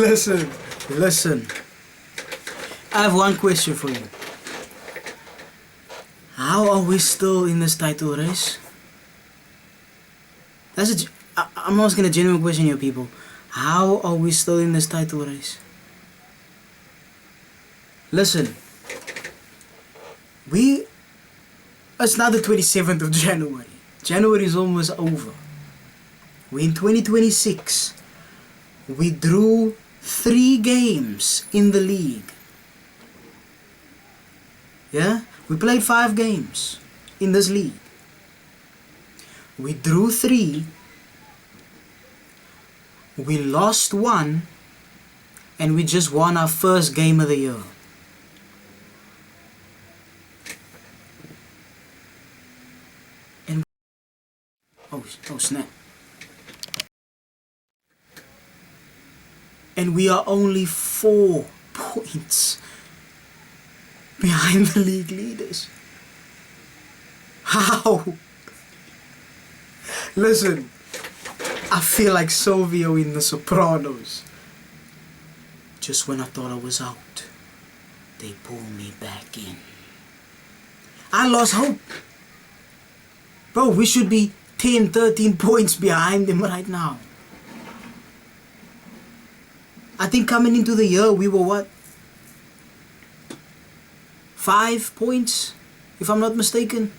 Listen. I have one question for you. How are we still in this title race? I'm asking a genuine question here, people. How are we still in this title race? Listen. It's now the 27th of January. January is almost over. We're in 2026. We drew 3 games in the league. Yeah? We played 5 games in this league. We drew 3. We lost 1. And we just won our first game of the year. And oh snap. And we are only 4 points behind the league leaders. How? Listen, I feel like Silvio in The Sopranos. Just when I thought I was out, they pulled me back in. I lost hope. Bro, we should be 10, 13 points behind them right now. I think coming into the year, we were what? 5 points, if I'm not mistaken.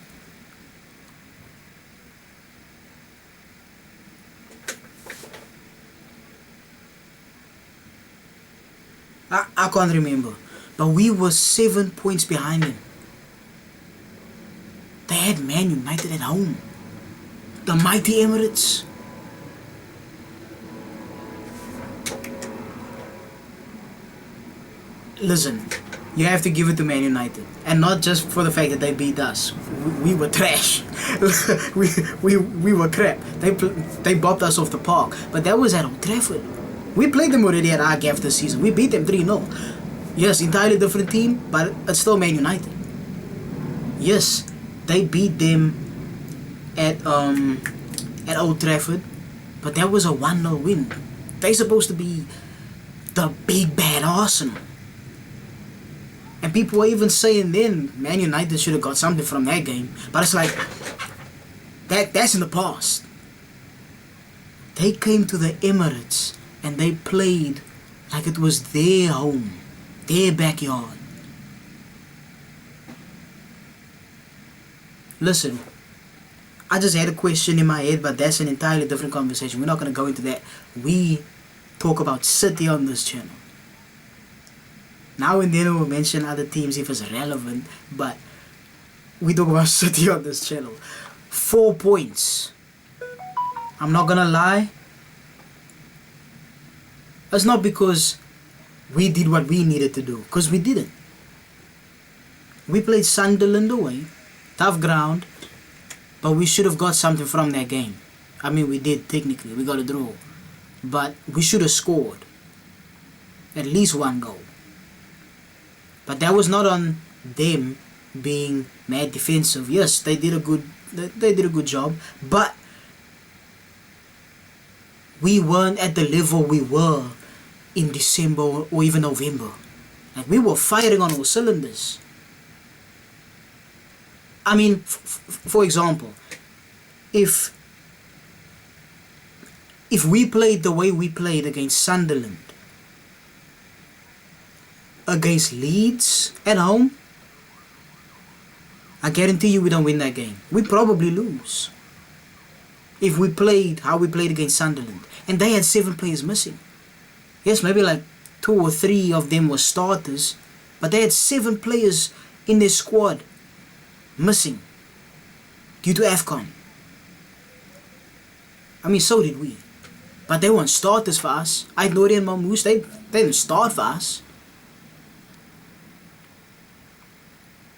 I can't remember. But we were 7 points behind them. They had Man United at home. The mighty Emirates. Listen, you have to give it to Man United, and not just for the fact that they beat us. We were trash. we were crap. They bopped us off the park, but that was at Old Trafford. We played them already at our gaff this season. We beat them 3-0. Yes, entirely different team, but it's still Man United. Yes, they beat them at Old Trafford, but that was a 1-0 win. They're supposed to be the big bad Arsenal. And people were even saying then Man United should have got something from that game. But it's like, that's in the past. They came to the Emirates and they played like it was their home, their backyard. Listen, I just had a question in my head, but that's an entirely different conversation. We're not going to go into that. We talk about City on this channel. Now and then we'll mention other teams if it's relevant, but we talk about City on this channel. 4 points. I'm not gonna lie. It's not because we did what we needed to do, because we didn't. We played Sunderland away, tough ground, but we should have got something from that game. I mean, we did technically, we got a draw, but we should have scored at least 1 goal. But that was not on them being mad defensive. Yes, they did a good job, but we weren't at the level we were in December or even November. Like, we were firing on all cylinders. I mean, for example, if we played the way we played against Sunderland, against Leeds at home, I guarantee you we don't win that game. We probably lose. If we played how we played against Sunderland. And they had 7 players missing. Yes, maybe like 2 or 3 of them were starters, but they had 7 players in their squad missing due to AFCON. I mean, so did we. But they weren't starters for us. Aït-Nouri and Mamouche, they didn't start for us.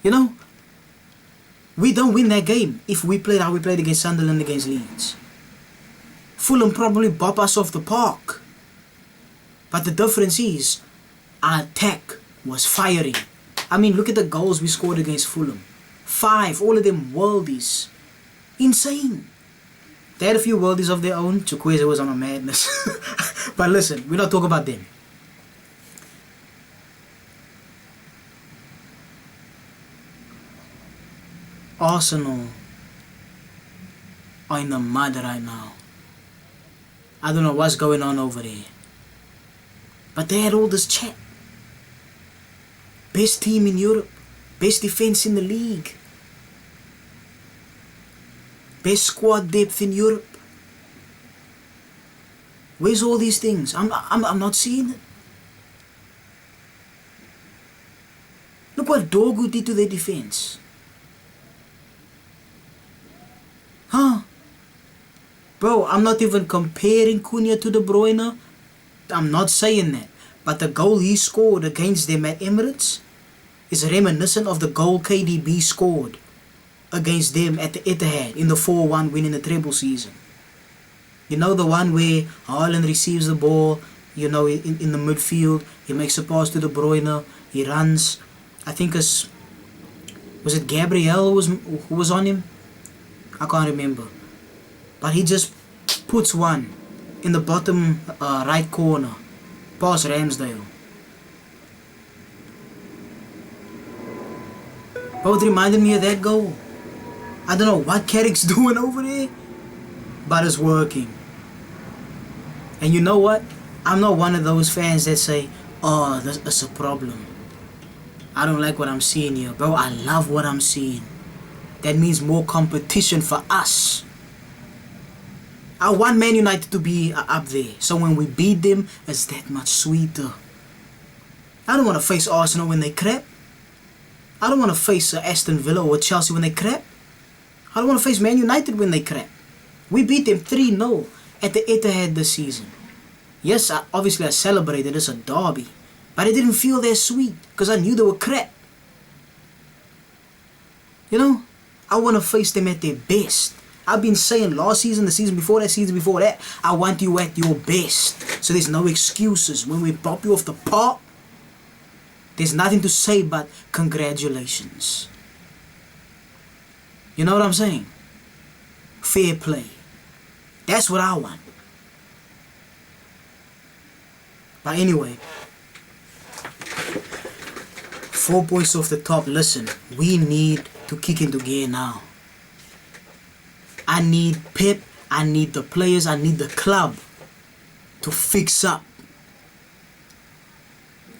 You know, we don't win that game if we played how we played against Sunderland, against Leeds. Fulham probably bop us off the park. But the difference is, our attack was firing. I mean, look at the goals we scored against Fulham. 5, all of them worldies. Insane. They had a few worldies of their own. Chukwueze was on a madness. But listen, we're not talking about them. Arsenal are in the mud right now. I don't know what's going on over there. But they had all this chat. Best team in Europe. Best defense in the league. Best squad depth in Europe. Where's all these things? I'm not seeing it. Look what Dorgu did to their defense. Huh? Bro, I'm not even comparing Cunha to De Bruyne. I'm not saying that. But the goal he scored against them at Emirates is reminiscent of the goal KDB scored against them at the Etihad in the 4-1 win in the treble season. You know, the one where Haaland receives the ball, you know, in the midfield. He makes a pass to De Bruyne. He runs. I think was it Gabriel who was on him? I can't remember. But he just puts one in the bottom right corner, past Ramsdale. Both reminded me of that goal. I don't know what Carrick's doing over there, but it's working. And you know what? I'm not one of those fans that say, oh, that's a problem. I don't like what I'm seeing here. Bro, I love what I'm seeing. That means more competition for us. I want Man United to be up there. So when we beat them, it's that much sweeter. I don't want to face Arsenal when they crap. I don't want to face Aston Villa or Chelsea when they crap. I don't want to face Man United when they crap. We beat them 3-0 at the Etihad this season. Yes, obviously I celebrated. It's a derby. But it didn't feel that sweet because I knew they were crap. You know, I want to face them at their best. I've been saying last season, the season before that, I want you at your best. So there's no excuses. When we pop you off the park, there's nothing to say but congratulations. You know what I'm saying? Fair play. That's what I want. But anyway, 4 points off the top. Listen, we need to kick into gear now. I need Pep, I need the players, I need the club to fix up.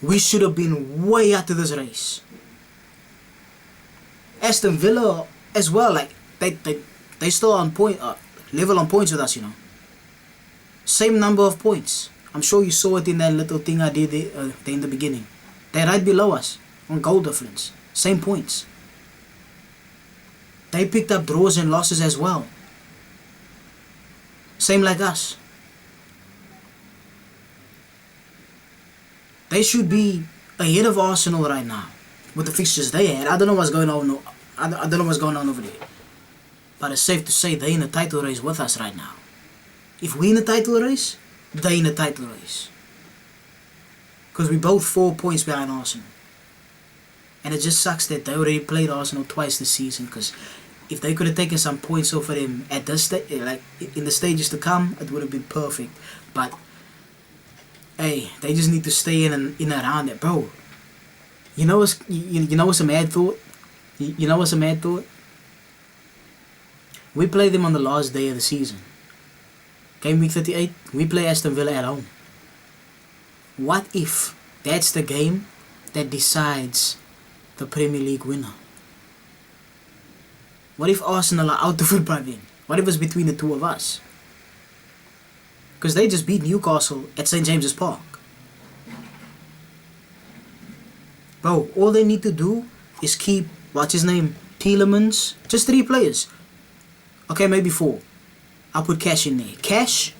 We should have been way out of this race. Aston Villa as well, like they still on point, level on points with us, you know. Same number of points. I'm sure you saw it in that little thing I did there in the beginning. They're right below us on goal difference. Same points. They picked up draws and losses as well. Same like us. They should be ahead of Arsenal right now with the fixtures they had. I don't know what's going on. I don't know what's going on over there. But it's safe to say they're in the title race with us right now. If we in the title race, they're in the title race. Because we both 4 points behind Arsenal. And it just sucks that they already played Arsenal twice this season. Because if they could have taken some points off of them at this like in the stages to come, it would have been perfect. But hey, they just need to stay in and around it, bro. You know what's a mad thought? You know what's a mad thought? We play them on the last day of the season. Game week 38, we play Aston Villa at home. What if that's the game that decides the Premier League winner? What if Arsenal are out of it by then? What if it's between the two of us? Because they just beat Newcastle at St. James's Park. Bro, all they need to do is keep, what's his name, Tielemans. Just 3 players. Okay, maybe 4. I'll put Cash in there. Cash,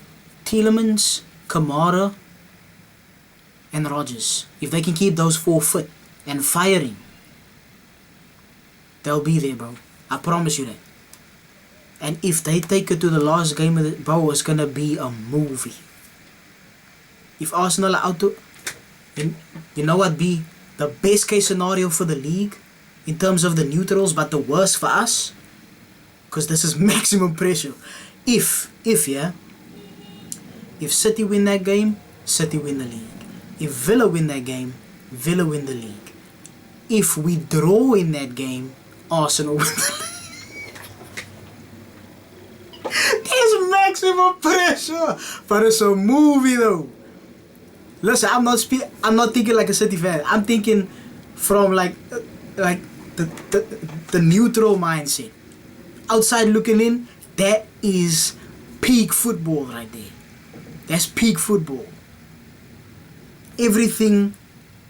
Tielemans, Kamara, and Rodgers. If they can keep those 4 fit and firing, they'll be there, bro. I promise you that. And if they take it to the last game of the... Bro, it's gonna be a movie. If Arsenal are out to... You know what be the best case scenario for the league? In terms of the neutrals, but the worst for us? Because this is maximum pressure. If City win that game, City win the league. If Villa win that game, Villa win the league. If we draw in that game, Arsenal win the league. maximum pressure. But it's a movie though. Listen, I'm not thinking like a City fan. I'm thinking from like the neutral mindset. Outside looking in, that is peak football right there. That's peak football. Everything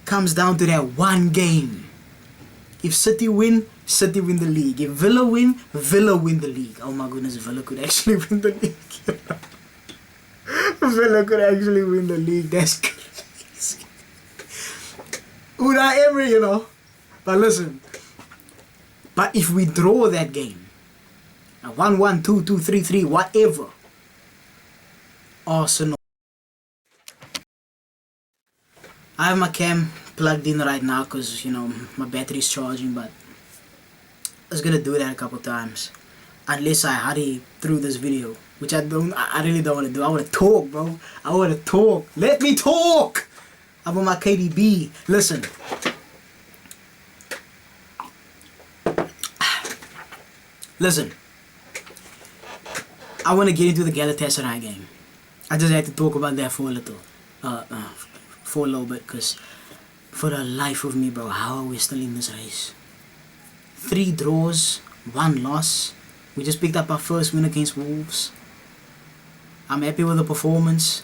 comes down to that one game. If City win the league. If Villa win the league. Oh my goodness, Villa could actually win the league. Villa could actually win the league. That's crazy. Unai Emery, you know. But listen. But if we draw that game, 1-1, 2-2, 3-3, whatever, Arsenal. I have my cam plugged in right now because, you know, my battery's charging, but I was gonna do that a couple times. Unless I hurry through this video, which I really don't want to do. I want to talk, bro. I want to talk. Let me talk about my KDB. Listen. Listen. I want to get into the Galatasaray game. I just had to talk about that for a little bit, because for the life of me, bro, how are we still in this race? 3 draws, 1 loss. We just picked up our first win against Wolves. I'm happy with the performance,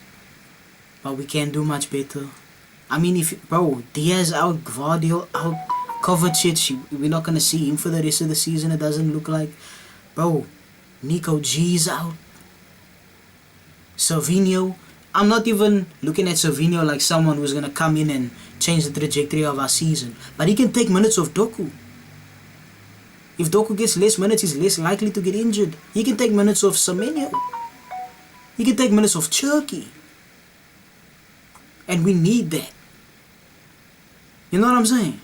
but we can do much better. I mean, Diaz out, Gvardiol out, Kovacic, we're not going to see him for the rest of the season, it doesn't look like. Bro, Nico G's out. Savinho. I'm not even looking at Savinho like someone who's going to come in and change the trajectory of our season. But he can take minutes of Doku. If Doku gets less minutes, he's less likely to get injured. He can take minutes of Semenyo. He can take minutes of Turkey. And we need that. You know what I'm saying?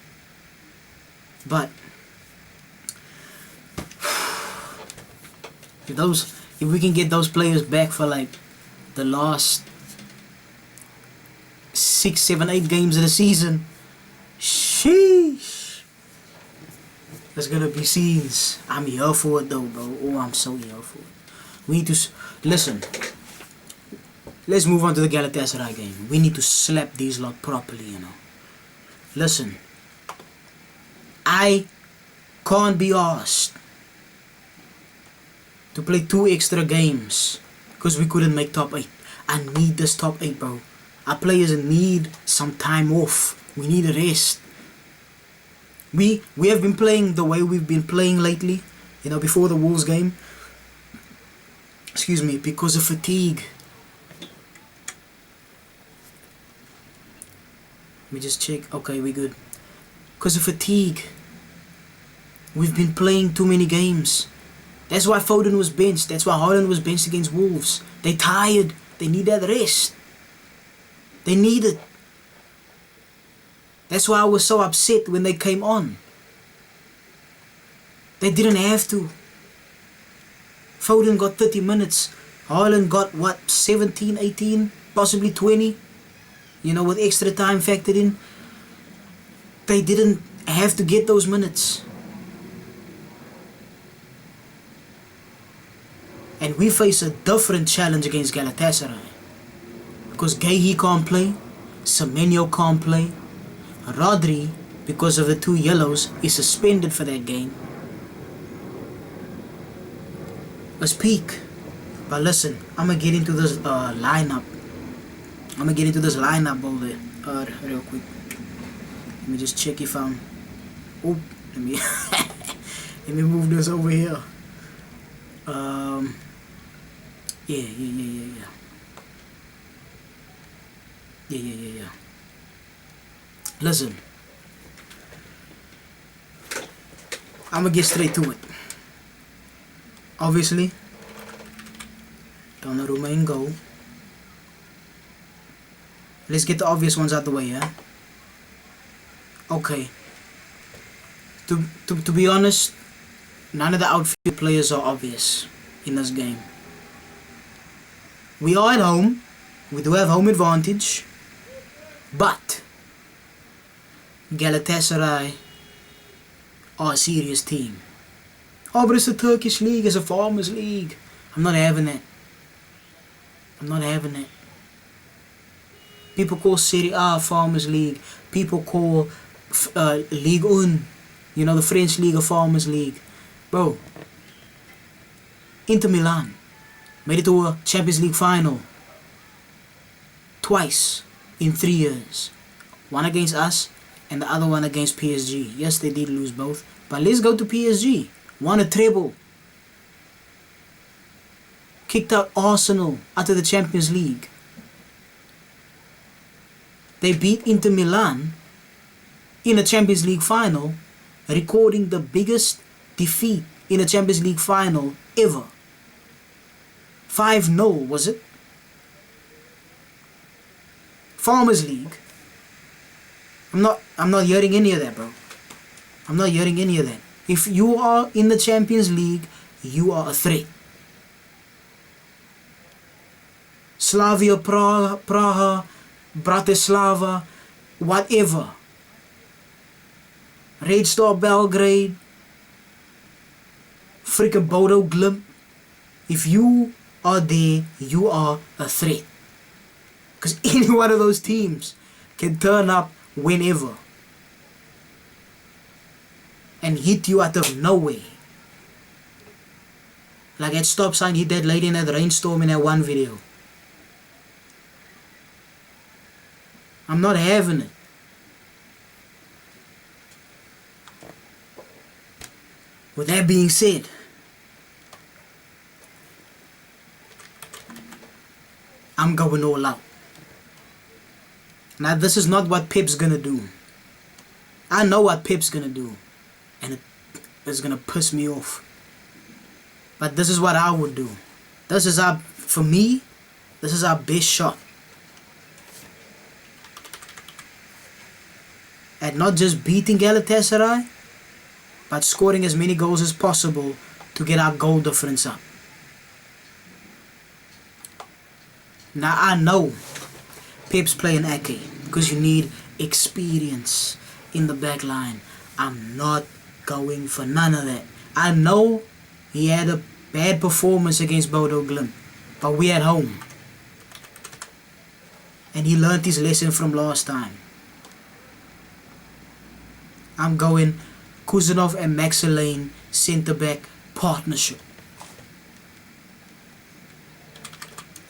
But if we can get those players back for like the last 6, 7, 8 games of the season, sheesh, there's gonna be scenes. I'm here for it though, bro. Oh, I'm so here for it. We need to listen. Let's move on to the Galatasaray game. We need to slap these lot properly, you know. Listen, I can't be asked to play 2 extra games because we couldn't make top 8. I need this top 8, bro. Our players need some time off. We need a rest. We have been playing the way we've been playing lately, you know, before the Wolves game. Excuse me, because of fatigue. Let me just check. Okay, we good. Because of fatigue. We've been playing too many games. That's why Foden was benched. That's why Haaland was benched against Wolves. They tired. They need that rest. They need it. That's why I was so upset when they came on. They didn't have to. Foden got 30 minutes. Haaland got what, 17, 18, possibly 20. You know, with extra time factored in. They didn't have to get those minutes. And we face a different challenge against Galatasaray. Because Gueye can't play. Semenyo can't play. Rodri, because of the 2 yellows, is suspended for that game. Let's peak. But listen, I'm going to get into this lineup. I'm going to get into this lineup over real quick. Let me just check if I'm... Oh, let me... let me move this over here. Yeah. Listen. I'm gonna get straight to it. Obviously, Donnarumma in goal. Let's get the obvious ones out the way, yeah? Okay. To be honest, none of the outfield players are obvious in this game. We are at home. We do have home advantage. But Galatasaray are a serious team. Oh, but it's a Turkish league. It's a farmers league. I'm not having that. I'm not having it. People call Serie A Farmers League. People call Ligue 1, you know, the French League of Farmers League. Bro, Inter Milan made it to a Champions League final twice in 3 years. One against us and the other one against PSG. Yes, they did lose both, but let's go to PSG. Won a treble. Kicked out Arsenal out of the Champions League. They beat Inter Milan in a Champions League final, recording the biggest defeat in a Champions League final ever. 5-0, was it? Farmers League. I'm not hearing any of that, bro. I'm not hearing any of that. If you are in the Champions League, you are a threat. Slavia Praha, Bratislava, whatever. Red Star Belgrade, freaking Bodo Glimt. If you are there, you are a threat. Because any one of those teams can turn up whenever and hit you out of nowhere. Like at stop sign, hit that lady in that rainstorm in that one video. I'm not having it. With that being said, I'm going all out. Now this is not what Pep's gonna do. I know what Pep's gonna do, and it's gonna piss me off. But this is what I would do. This is for me, this is our best shot at not just beating Galatasaray, but scoring as many goals as possible to get our goal difference up. Now I know Pep's playing Ake because you need experience in the back line. I'm not going for none of that. I know he had a bad performance against Bodo Glimt, but we at home. And he learned his lesson from last time. I'm going Kuzanov and Maxilane centre-back partnership.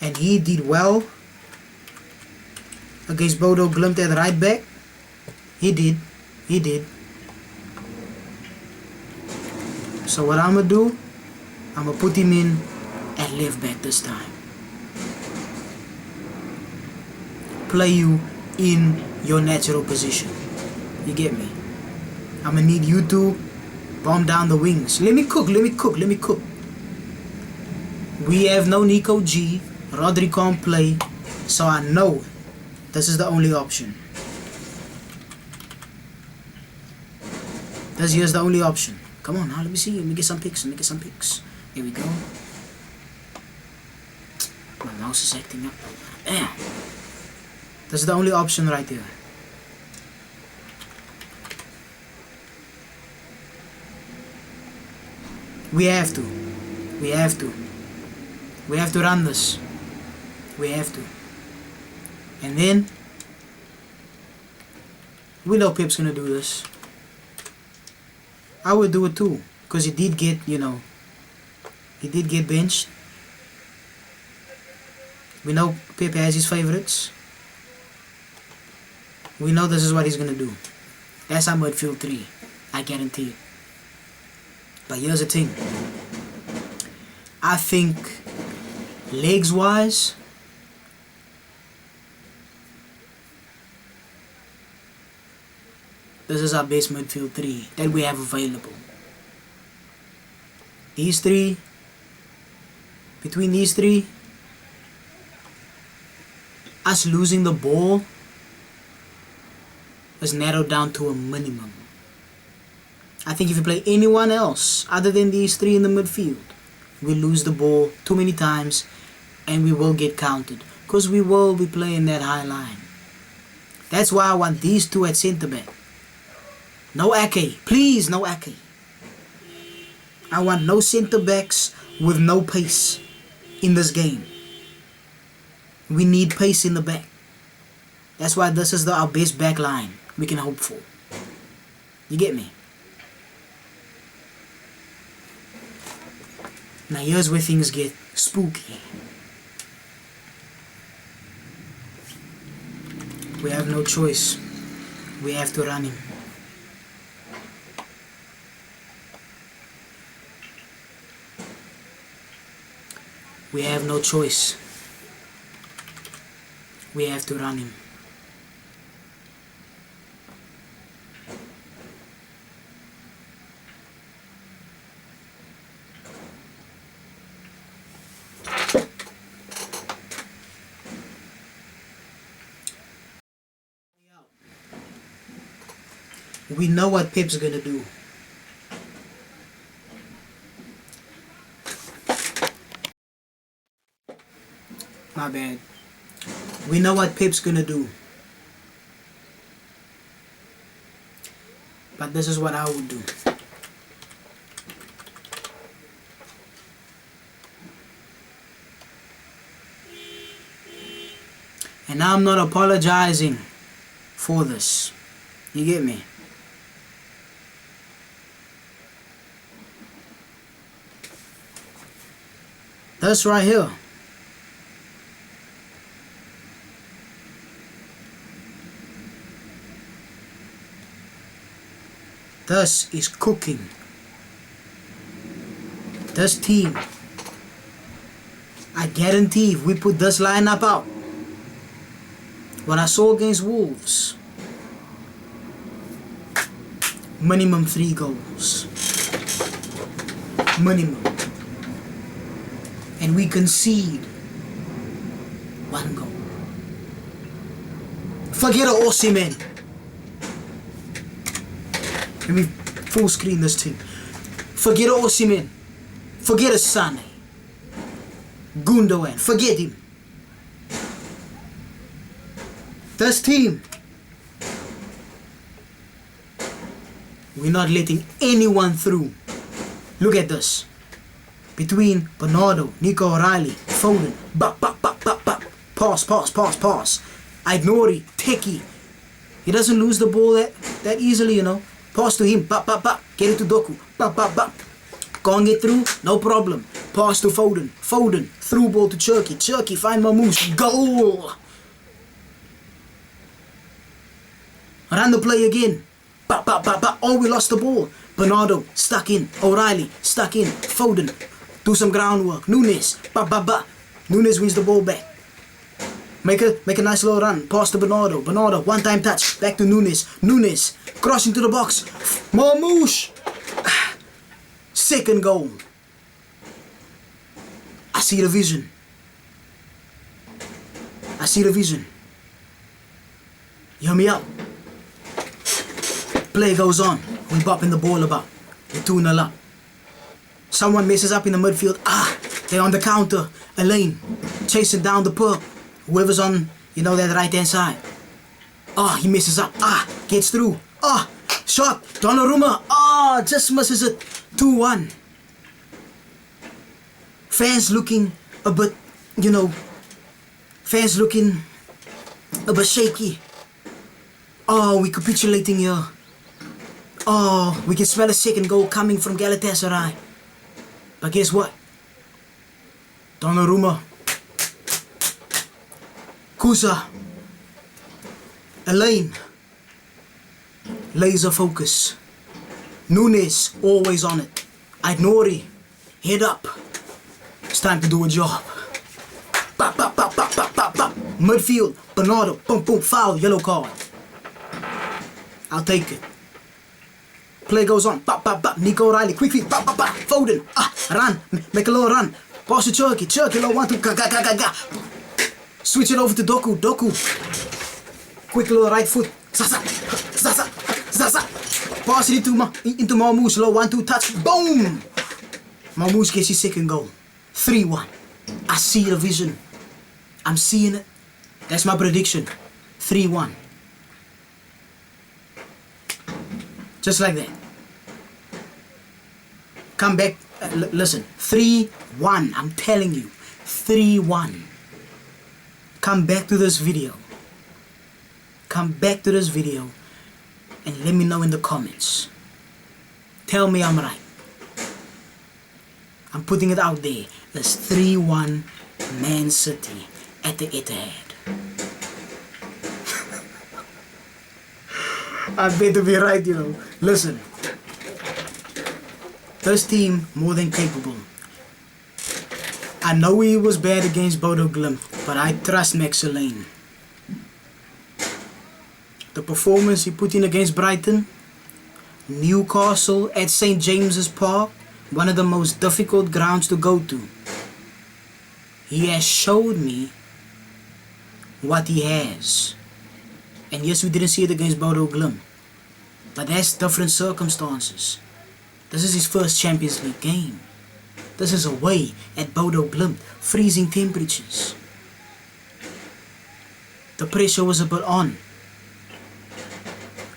And he did well against Bodo Glimt at right back. He did. So what I'm going to do, I'm going to put him in at left back this time. Play you in your natural position. You get me? I'm going to need you to bomb down the wings. Let me cook. We have no Nico G. Rodri can't play. So I know this is the only option. Here's the only option. Come on now, let me see. Let me get some picks. Here we go. My mouse is acting up. Damn. This is the only option right there. We have to run this. We have to. And then we know Pep's gonna do this. I would do it too, because he did get, he did get benched. We know Pep has his favorites. We know this is what he's gonna do. That's our midfield 3, I guarantee it. But here's the thing. I think legs wise, this is our best midfield 3 that we have available. These 3, between these 3, us losing the ball is narrowed down to a minimum. I think if you play anyone else other than these 3 in the midfield, we lose the ball too many times and we will get counted, because we will be playing that high line. That's why I want these 2 at centre back. No Ake, please, no Ake. I want no centre backs with no pace in this game. We need pace in the back. That's why this is our best back line we can hope for. You get me? Now here's where things get spooky. We have no choice. We have to run him. We have no choice. We have to run him. We know what Pep's gonna do. My bad. We know what Pep's gonna do. But this is what I would do. And I'm not apologizing for this. You get me? This right here. This is cooking. This team, I guarantee if we put this lineup out, what I saw against Wolves, minimum 3 goals. Minimum. And we concede 1 goal. Forget Osimhen. Let me full screen this thing. Forget Osimhen. Forget Sane. Gundo, forget him. This team, we're not letting anyone through. Look at this. Between Bernardo, Nico O'Reilly, Foden, pass. Aït-Nouri, Teki. He doesn't lose the ball that easily, you know. Pass to him, get it to Doku, can't get through, no problem. Pass to Foden, through ball to Cherki, find Mamouche, goal. Run the play again, oh, we lost the ball. Bernardo, stuck in, O'Reilly, stuck in, Foden, do some groundwork, Nunes, Nunes wins the ball back. Make a nice little run, pass to Bernardo, one-time touch, back to Nunes, cross into the box, Mamouche, second goal. I see the vision. Hear me out. Play goes on, we bopping the ball about, we're 2-0 up. Someone messes up in the midfield, they're on the counter, Elaine, chasing down the puck. Whoever's on, that right hand side. He messes up. Gets through. Shot. Donnarumma. Just misses it. 2-1. Fans looking a bit, shaky. We capitulating here. We can smell a second goal coming from Galatasaray. But guess what? Donnarumma. Kusa, Elaine, laser focus, Nunes always on it, Aït-Nouri, head up, it's time to do a job, midfield, Bernardo, boom, foul, yellow card, I'll take it, play goes on, Nico O'Reilly, quick feet, Foden, run, make a little run, pass to Cherki, low 1-2, switch it over to Doku. Quick little right foot. Zaza. Pass it into Mamouche. Low 1-2 touch. Boom! Mamouche gets his second goal. 3-1. I see the vision. I'm seeing it. That's my prediction. 3-1. Just like that. Come back. Listen. 3-1. I'm telling you. 3-1. come back to this video. Come back to this video and let me know in the comments. Tell me I'm right. I'm putting it out there. It's 3-1 Man City at the Etihad. I better be right, you know. Listen. This team, more than capable. I know he was bad against Bodo Glimt, but I trust Sane. The performance he put in against Brighton, Newcastle at St. James's Park, one of the most difficult grounds to go to. He has showed me what he has. And yes, we didn't see it against Bodo Glimt, but that's different circumstances. This is his first Champions League game. This is away at Bodo Glimt, freezing temperatures. The pressure was a bit on.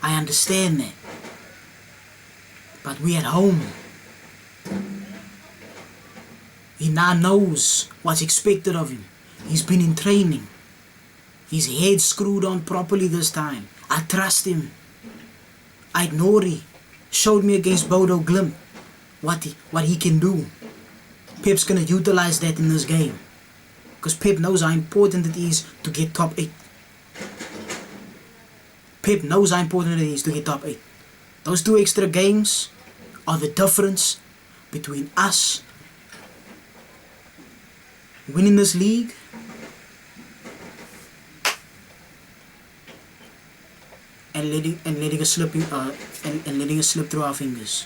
I understand that. But we at home. He now knows what's expected of him. He's been in training. His head screwed on properly this time. I trust him. Nori showed me against Bodo Glimt what he can do. Pep's gonna utilize that in this game. Because Pep knows how important it is to get top 8. Pep knows how important it is to get top 8. Those 2 extra games are the difference between us winning this league and letting it slip through our fingers.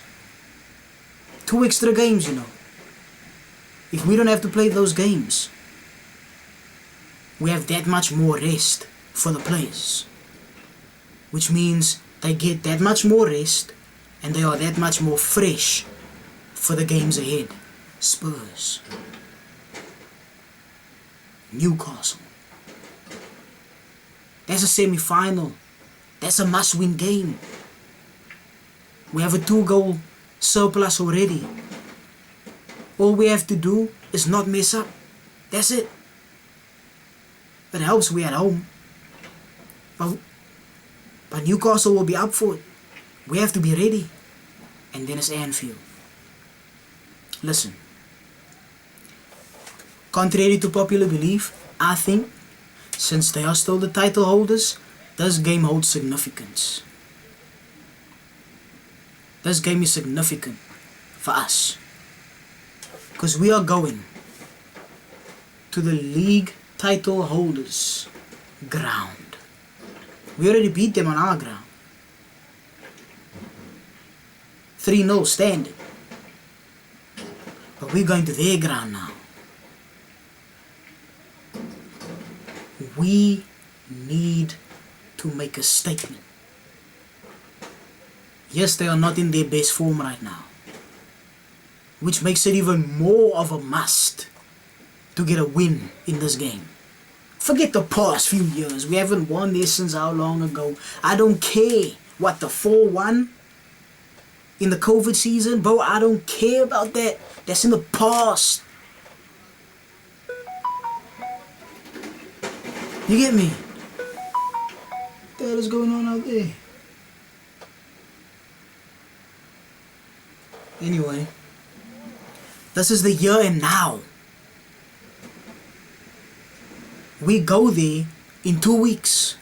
2 extra games, you know. If we don't have to play those games, we have that much more rest for the players, which means they get that much more rest and they are that much more fresh for the games ahead. Spurs, Newcastle. That's a semi-final. That's a must-win game. We have a 2-goal surplus already. All we have to do is not mess up. That's it. It helps we at home. But Newcastle will be up for it. We have to be ready. And then it's Anfield. Listen. Contrary to popular belief, I think, since they are still the title holders, this game holds significance. This game is significant for us. Because we are going to the league title holders' ground. We already beat them on our ground. 3-0 standing. But we're going to their ground now. We need to make a statement. Yes, they are not in their best form right now, which makes it even more of a must to get a win in this game. Forget the past few years. We haven't won this since how long ago. I don't care what the 4-1 in the COVID season, bro. I don't care about that. That's in the past. You get me? What the hell is going on out there? Anyway, this is the year and now. We go there in 2 weeks.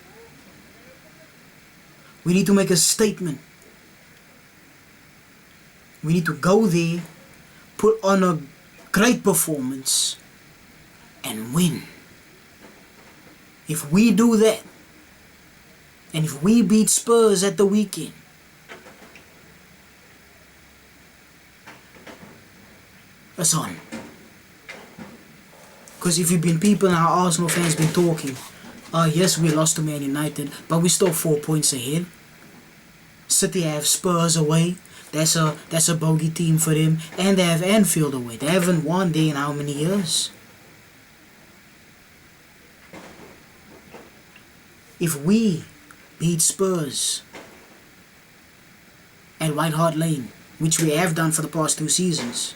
We need to make a statement. We need to go there, put on a great performance, and win. If we do that, and if we beat Spurs at the weekend, it's on. Because if you've been people and our Arsenal fans been talking, yes, we lost to Man United, but we're still 4 points ahead. City have Spurs away. That's a bogey team for them. And they have Anfield away. They haven't won there in how many years? If we beat Spurs at White Hart Lane, which we have done for the past 2 seasons,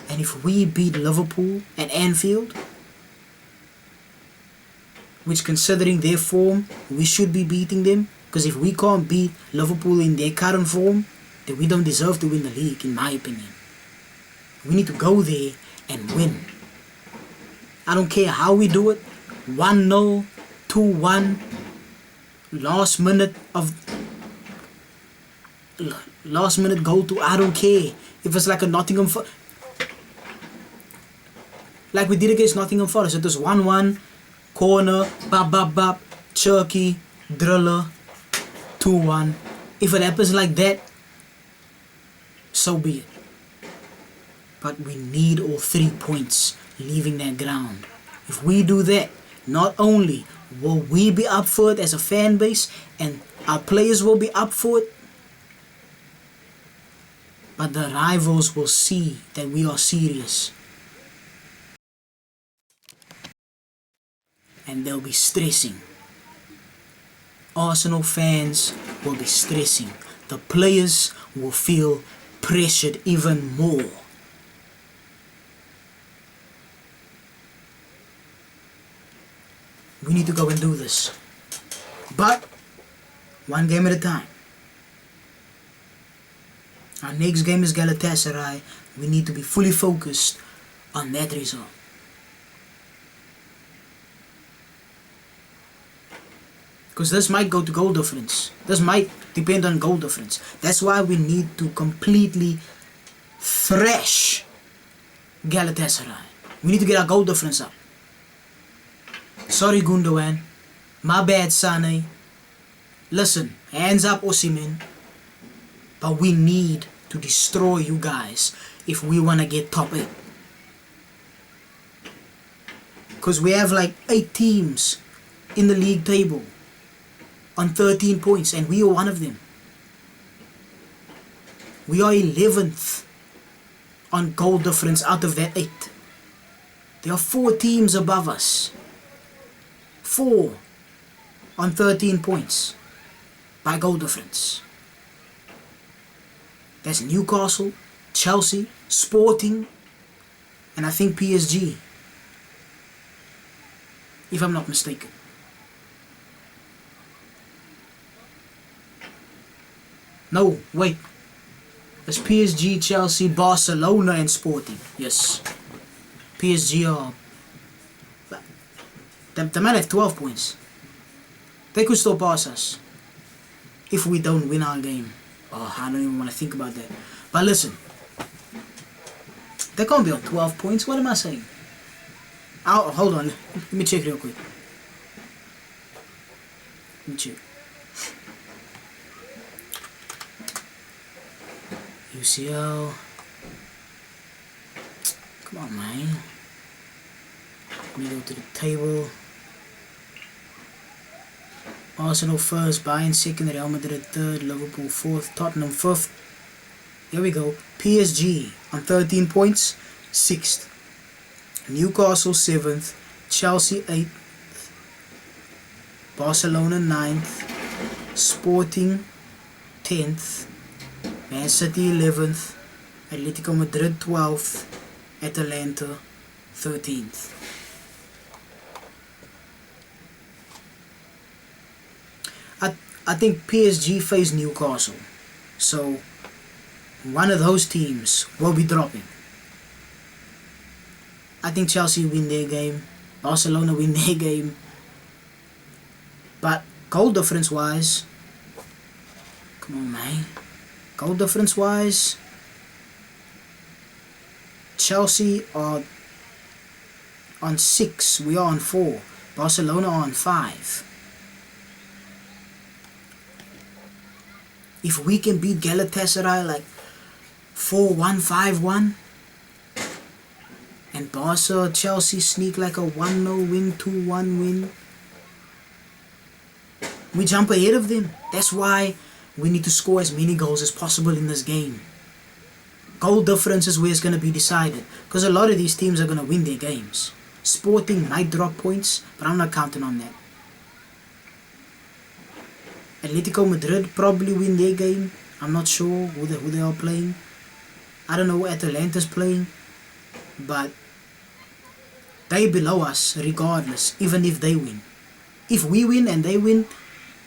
and if we beat Liverpool at Anfield, which considering their form, we should be beating them. Because if we can't beat Liverpool in their current form, then we don't deserve to win the league, in my opinion. We need to go there and win. I don't care how we do it. 1-0, 2-1, last minute goal to, I don't care. If it's like a Nottingham like we did against Nottingham Forest, it was 1-1, corner, bap, Turkey, driller, 2-1. If it happens like that, so be it. But we need all 3 points leaving that ground. If we do that, not only will we be up for it as a fan base and our players will be up for it, but the rivals will see that we are serious. And they'll be stressing. Arsenal fans will be stressing. The players will feel pressured even more. We need to go and do this. But, one game at a time. Our next game is Galatasaray. We need to be fully focused on that result. Because this might go to goal difference. This might depend on goal difference. That's why we need to completely thrash Galatasaray. We need to get our goal difference up. Sorry Gundo, my bad Sane. Listen, hands up Osimhen. But we need to destroy you guys if we want to get top 8. Because we have like 8 teams in the league table on 13 points and we are one of them. We are 11th on goal difference out of that 8. There are 4 teams above us. 4 on 13 points by goal difference. That's Newcastle, Chelsea, Sporting, and I think PSG, if I'm not mistaken. No, wait. It's PSG, Chelsea, Barcelona, and Sporting. Yes. PSG are... They might have 12 points. They could still pass us if we don't win our game. Oh, I don't even want to think about that. But listen, they can't be on 12 points. What am I saying? Hold on. Let me check real quick. Let me check. UCL. Come on, man. Let me go to the table. Arsenal first, Bayern second, Real Madrid third, Liverpool fourth, Tottenham fifth. Here we go. PSG on 13 points, 6th. Newcastle 7th, Chelsea 8th, Barcelona 9th, Sporting 10th, Man City 11th, Atletico Madrid 12th, Atalanta 13th. I think PSG face Newcastle, so one of those teams will be dropping. I think Chelsea win their game, Barcelona win their game, but goal difference wise, come on man, goal difference wise, Chelsea are on 6, we are on 4, Barcelona are on 5. If we can beat Galatasaray like 4-1, 5-1, and Barca, Chelsea sneak like a 1-0 win, 2-1 win, we jump ahead of them. That's why we need to score as many goals as possible in this game. Goal difference is where it's going to be decided, because a lot of these teams are going to win their games. Sporting might drop points, but I'm not counting on that. Atletico Madrid probably win their game. I'm not sure who they are playing. I don't know who Atalanta's playing. But they below us regardless, even if they win. If we win and they win,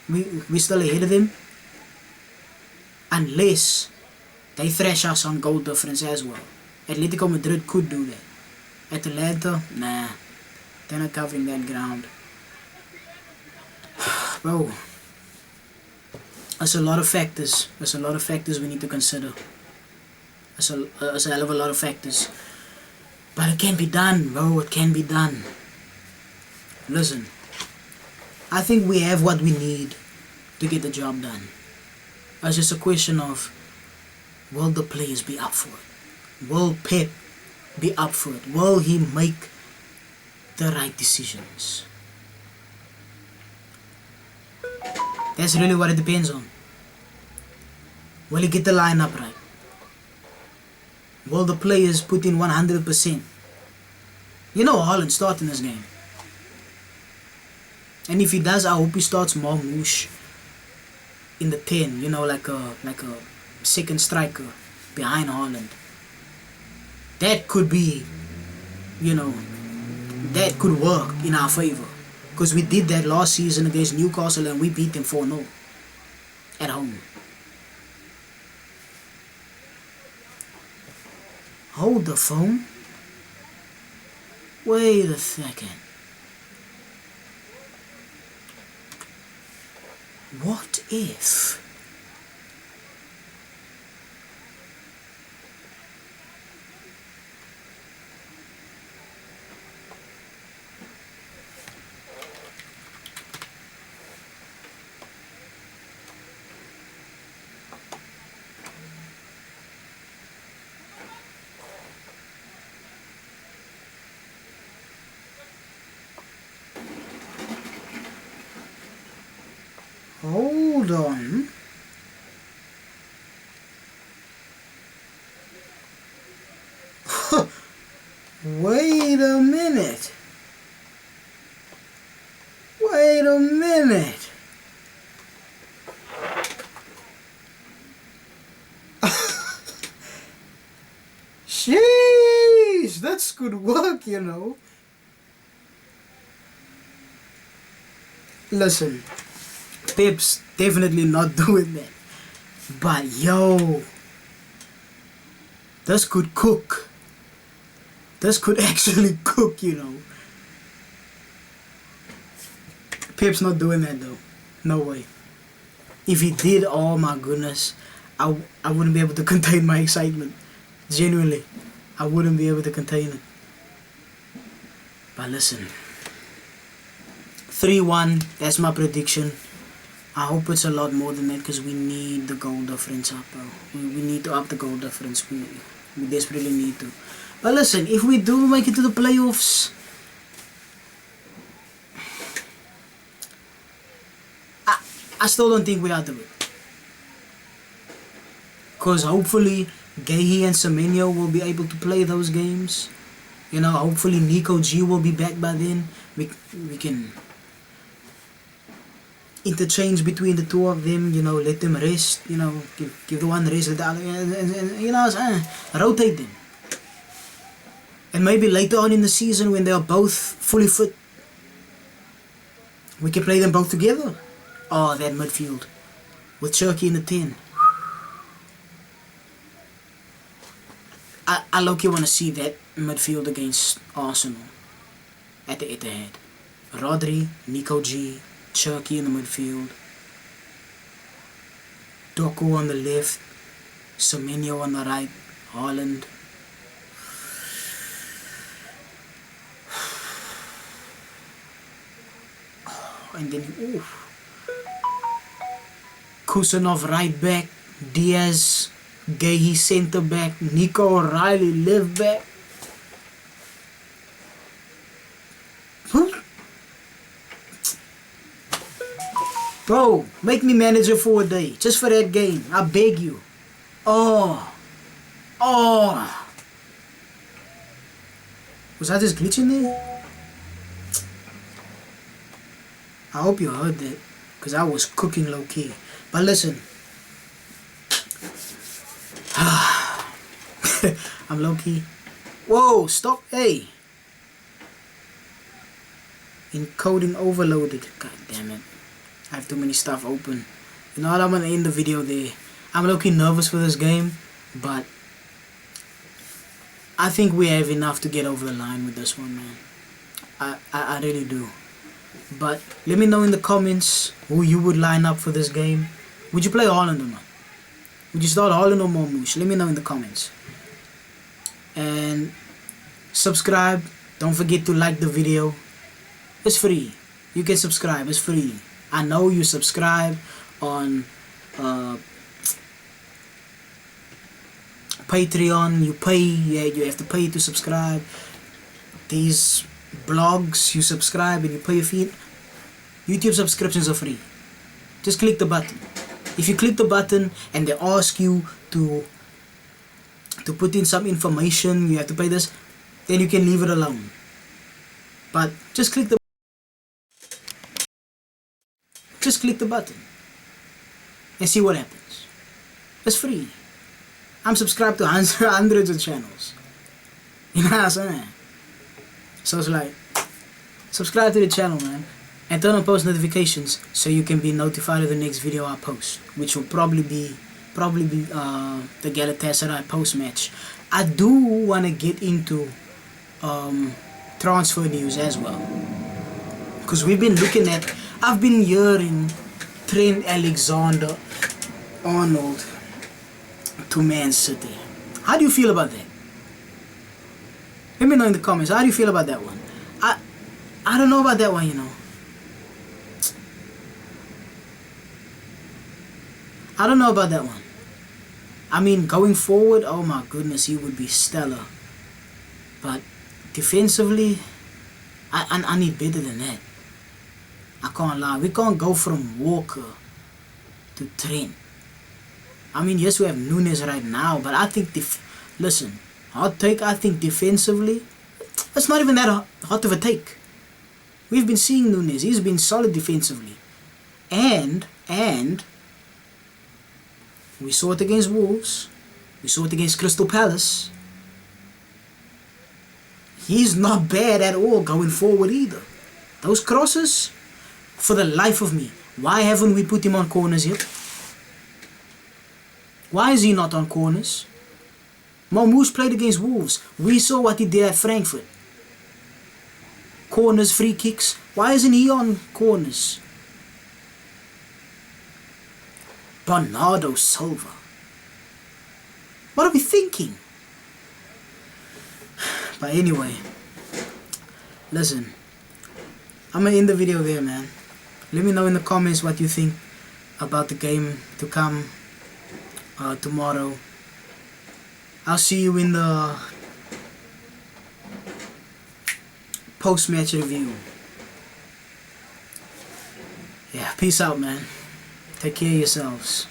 we still ahead of them. Unless they thrash us on goal difference as well. Atletico Madrid could do that. Atalanta, nah, they're not covering that ground. Bro, there's a lot of factors. There's a lot of factors we need to consider. There's a hell of a lot of factors. But it can be done, bro. It can be done. Listen, I think we have what we need to get the job done. It's just a question of, will the players be up for it? Will Pep be up for it? Will he make the right decisions? That's really what it depends on. Will he get the lineup right? Will the players put in 100%? You know Haaland starting this game. And if he does, I hope he starts Marmoush in the 10, you know, like a second striker behind Haaland. That could be, you know, that could work in our favor. Because we did that last season against Newcastle and we beat them 4-0 at home. Hold the phone. Wait a second. What if? Hold on. Wait a minute. Wait a minute. Sheesh, that's good work, you know. Listen. Pep's definitely not doing that. But yo, this could cook. This could actually cook, you know. Pep's not doing that though. No way. If he did, oh my goodness, I wouldn't be able to contain my excitement. Genuinely, I wouldn't be able to contain it. But listen, 3-1, that's my prediction. I hope it's a lot more than that because we need the goal difference up, bro. We need to up the goal difference. We desperately need to. But listen, if we do make it to the playoffs, I still don't think we are through it. Because hopefully Gay and Semenyo will be able to play those games. You know, hopefully Nico G will be back by then. We can interchange between the two of them, you know, let them rest, you know, give the one rest, let the other, you know, rotate them. And maybe later on in the season when they are both fully fit, we can play them both together. Oh, that midfield with Cherky in the 10. I low-key want to see that midfield against Arsenal at the Etihad. Rodri, Nico G, Cherky in the midfield, Doku on the left, Semenyo on the right, Haaland. And then, Kusanov right back, Diaz, Gay centre back, Nico O'Reilly left back. Bro, make me manager for a day, just for that game. I beg you. Oh. Was I just glitching there? I hope you heard that, because I was cooking low key. But listen. I'm low key. Whoa, stop. Hey. Encoding overloaded. God damn it. I have too many stuff open. You know what, I'm gonna end the video there. I'm low-key nervous for this game, but I think we have enough to get over the line with this one, man. I really do. But let me know in the comments who you would line up for this game. Would you play Holland or not? Would you start Holland or Marmouche? Let me know in the comments. And subscribe. Don't forget to like the video. It's free. You can subscribe. It's free. I know you subscribe on Patreon. You pay. Yeah, you have to pay to subscribe. These blogs, you subscribe and you pay a fee. YouTube subscriptions are free. Just click the button. If you click the button and they ask you to put in some information, you have to pay this, then you can leave it alone. But just click the button and see what happens. It's free. I'm subscribed to hundreds of channels. You know what I'm saying? So it's like, subscribe to the channel, man, and turn on post notifications so you can be notified of the next video I post, which will probably be the Galatasaray post match. I do want to get into transfer news as well, because we've been looking at, I've been hearing Trent Alexander-Arnold to Man City. How do you feel about that? Let me know in the comments. How do you feel about that one? I don't know about that one, you know. I don't know about that one. I mean, going forward, oh my goodness, he would be stellar. But defensively, I need better than that. I can't lie. We can't go from Walker to Trent. I mean, yes, we have Nunes right now, but I think, listen, hot take, I think defensively, it's not even that hot of a take. We've been seeing Nunes. He's been solid defensively. And we saw it against Wolves. We saw it against Crystal Palace. He's not bad at all going forward either. Those crosses, for the life of me, why haven't we put him on corners yet? Why is he not on corners? Marmouche played against Wolves. We saw what he did at Frankfurt. Corners, free kicks. Why isn't he on corners? Bernardo Silva. What are we thinking? But anyway, listen, I'm gonna end the video there, man. Let me know in the comments what you think about the game to come tomorrow. I'll see you in the post-match review. Yeah, peace out, man. Take care of yourselves.